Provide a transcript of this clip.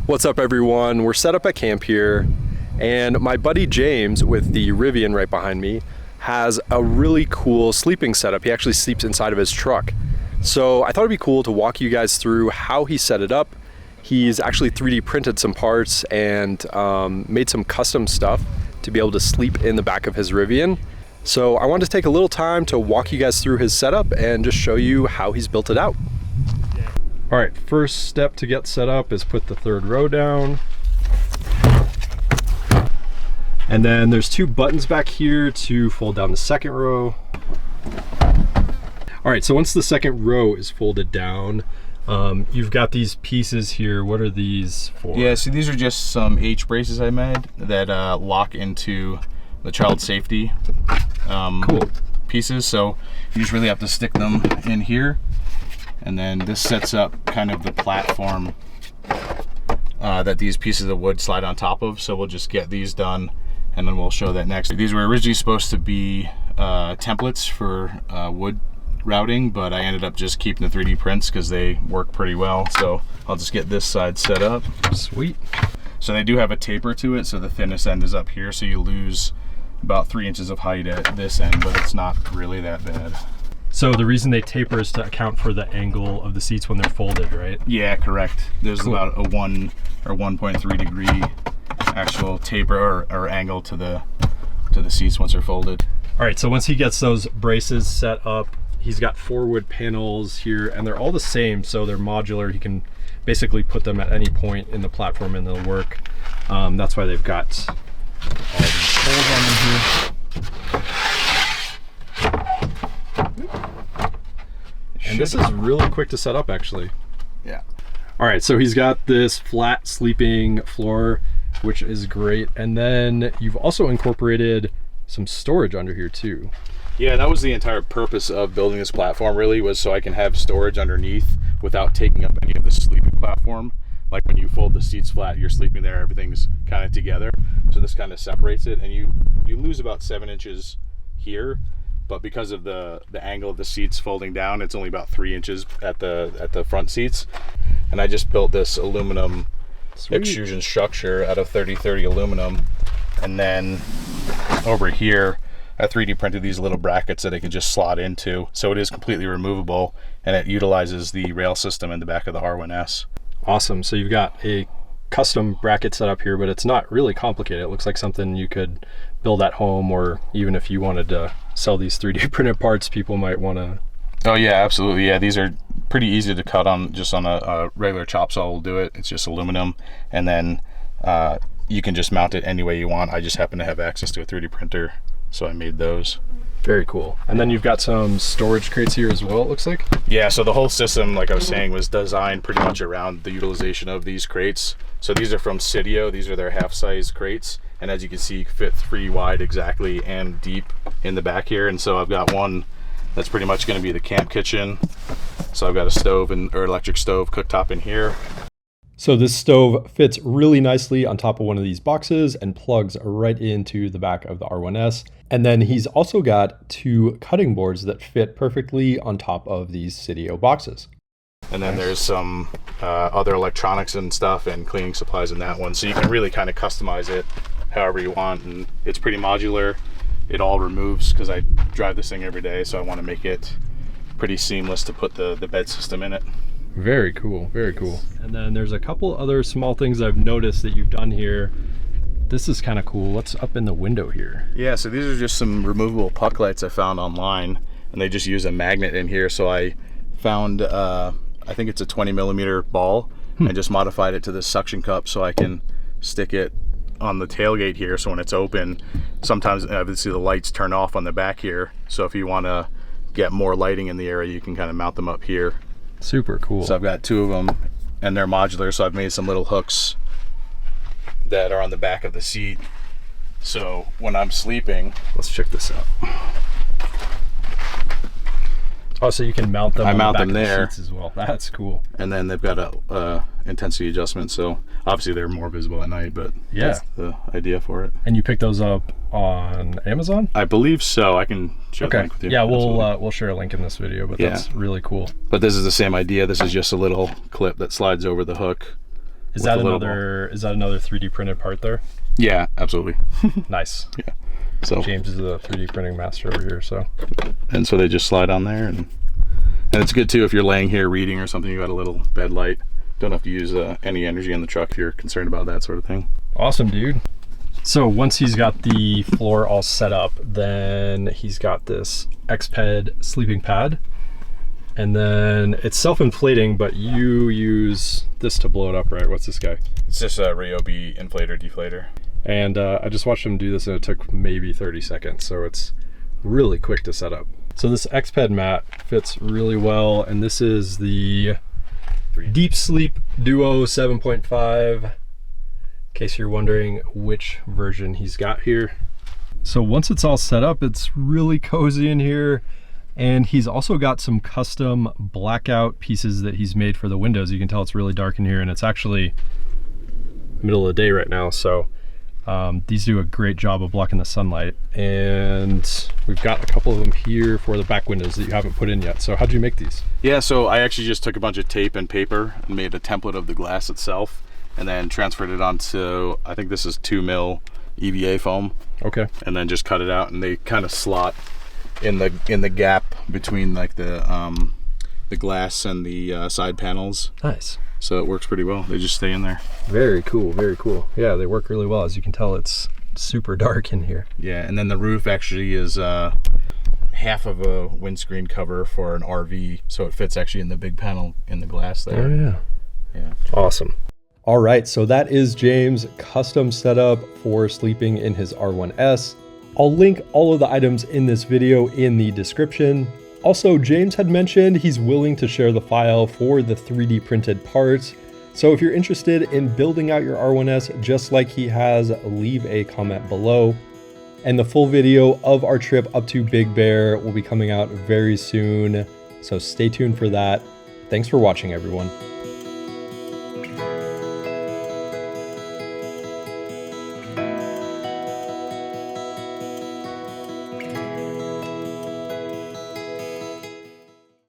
What's up everyone? We're set up at camp here and my buddy James with the Rivian right behind me has a really cool sleeping setup. He actually sleeps inside of his truck. So I thought it'd be cool to walk you guys through how he set it up. He's actually 3D printed some parts and made some custom stuff to be able to sleep in the back of his Rivian. So I wanted to take a little time to walk you guys through his setup and just show you how he's built it out. All right, first step to get set up is put the third row down. And then there's two buttons back here to fold down the second row. All right, so once the second row is folded down, you've got these pieces here. What are these for? Yeah, so these are just some H braces I made that lock into the child safety cool pieces. So you just really have to stick them in here. And then this sets up kind of the platform that these pieces of wood slide on top of. So we'll just get these done and then we'll show that next. These were originally supposed to be templates for wood routing, but I ended up just keeping the 3D prints because they work pretty well. So I'll just get this side set up. Sweet. So they do have a taper to it. So the thinnest end is up here. So you lose about 3 inches of height at this end, but it's not really that bad. So the reason they taper is to account for the angle of the seats when they're folded, right? Yeah, correct. There's cool. About a 1 or 1.3 degree actual taper or angle to the seats once they're folded. All right, so once he gets those braces set up, he's got 4 wood panels here and they're all the same, so they're modular. He can basically put them at any point in the platform and they'll work. That's why they've got all these holes on them here. And this is really quick to set up actually. Yeah. All right, so he's got this flat sleeping floor, which is great. And then you've also incorporated some storage under here too. Yeah, that was the entire purpose of building this platform really, was so I can have storage underneath without taking up any of the sleeping platform. Like when you fold the seats flat, you're sleeping there, everything's kind of together. So this kind of separates it and you lose about 7 inches here. But because of the angle of the seats folding down, it's only about 3 inches at the front seats. And I just built this aluminum extrusion structure out of 30-30 aluminum. And then over here, I 3D printed these little brackets that it can just slot into. So it is completely removable and it utilizes the rail system in the back of the R1S. Awesome, so you've got a custom bracket set up here, but it's not really complicated. It looks like something you could build at home, or even if you wanted to sell these 3D printed parts, people might want to. Oh yeah, absolutely. Yeah, these are pretty easy to cut on, just on a regular chop saw will do it. It's just aluminum, and then you can just mount it any way you want. I just happen to have access to a 3D printer, so I made those. Very cool. And then you've got some storage crates here as well, it looks like. Yeah, so the whole system, like I was saying, was designed pretty much around the utilization of these crates. So these are from SIDIO. These are their half-size crates, and as you can see, fit 3 wide exactly and deep in the back here. And so I've got one that's pretty much going to be the camp kitchen. So I've got a stove or electric stove cooktop in here. So this stove fits really nicely on top of one of these boxes and plugs right into the back of the R1S. And then he's also got 2 cutting boards that fit perfectly on top of these SIDIO boxes. And then there's some other electronics and stuff and cleaning supplies in that one. So you can really kind of customize it however you want. And it's pretty modular. It all removes because I drive this thing every day. So I want to make it pretty seamless to put the bed system in it. Very cool, very cool. And then there's a couple other small things I've noticed that you've done here. This is kind of cool. What's up in the window here? Yeah, so these are just some removable puck lights I found online, and they just use a magnet in here. So I found, I think it's a 20mm ball, and just modified it to this suction cup so I can stick it on the tailgate here. So when it's open, sometimes obviously the lights turn off on the back here. So if you want to get more lighting in the area, you can kind of mount them up here. Super cool. So I've got 2 of them and they're modular, so I've made some little hooks that are on the back of the seat. So when I'm sleeping, let's check this out. Oh, so you can mount them. I on mount the back them of the there seats as well. That's cool. And then they've got a intensity adjustment, so obviously they're more visible at night, but yeah, that's the idea for it. And you picked those up on Amazon? I believe so. I can share the link with you. Yeah, we'll share a link in this video, but that's really cool. But this is the same idea. This is just a little clip that slides over the hook Is that another 3D printed part there? Yeah, absolutely. Nice. Yeah. So James is a 3D printing master over here. So they just slide on there, and it's good too if you're laying here reading or something. You got a little bed light. Don't have to use any energy in the truck if you're concerned about that sort of thing. Awesome, dude. So once he's got the floor all set up, then he's got this Exped sleeping pad. And then it's self-inflating, but you use this to blow it up, right? What's this guy? It's just a Ryobi inflator deflator. And I just watched him do this and it took maybe 30 seconds. So it's really quick to set up. So this Exped mat fits really well. And this is the DeepSleep Duo 7.5. In case you're wondering which version he's got here. So once it's all set up, it's really cozy in here. And he's also got some custom blackout pieces that he's made for the windows. You can tell it's really dark in here, and it's actually middle of the day right now. So these do a great job of blocking the sunlight. And we've got a couple of them here for the back windows that you haven't put in yet. So how'd you make these? Yeah, so I actually just took a bunch of tape and paper and made a template of the glass itself, and then transferred it onto, I think this is 2mm EVA foam. Okay. And then just cut it out, and they kind of slot in the gap between like the glass and the side panels. Nice. So it works pretty well. They just stay in there. Very cool, very cool. Yeah, they work really well. As you can tell, it's super dark in here. Yeah, and then the roof actually is half of a windscreen cover for an RV, so it fits actually in the big panel in the glass there. Oh yeah. Yeah. Awesome. All right, so that is James' custom setup for sleeping in his R1S. I'll link all of the items in this video in the description. Also, James had mentioned he's willing to share the file for the 3D printed parts. So if you're interested in building out your R1S just like he has, leave a comment below. And the full video of our trip up to Big Bear will be coming out very soon. So stay tuned for that. Thanks for watching, everyone.